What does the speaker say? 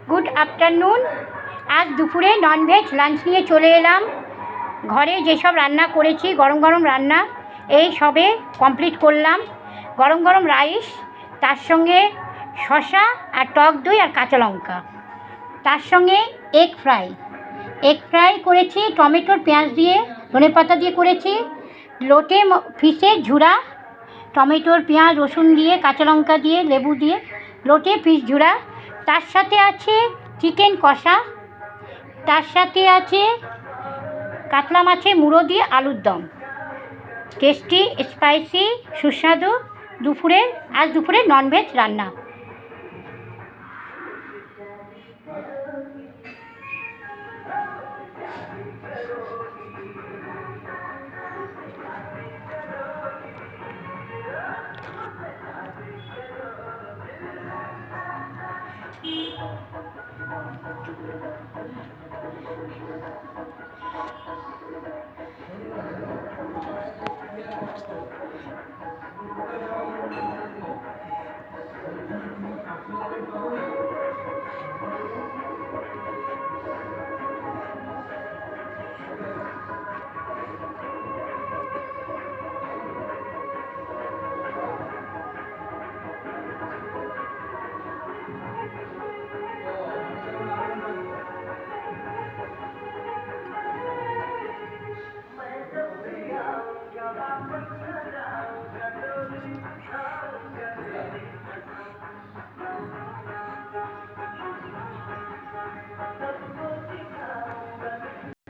Good afternoon. আজ দুপুরে non veg lunch নিয়ে চলে এলাম। ঘরে যেসব রান্না করেছি গরম গরম রান্না, এই সবে কমপ্লিট করলাম। গরম গরম রাইস, তার সঙ্গে শসা আর টক দই আর কাঁচা লঙ্কা, তার সঙ্গে এগ ফ্রাই করেছি টমেটোর পেঁয়াজ দিয়ে, ধনেপাতা দিয়ে করেছি। লোটে ফিশের ঝুড়া, টমেটোর পেঁয়াজ রসুন দিয়ে কাঁচা লঙ্কা দিয়ে লেবু দিয়ে লোটে ফিশ ঝুড়া। তার সাথে আছে চিকেন কষা, তার সাথে আছে কাতলা মাছের মুড়ো দিয়ে আলুর দম। টেস্টি, স্পাইসি, সুস্বাদু আজ দুপুরে ননভেজ রান্না।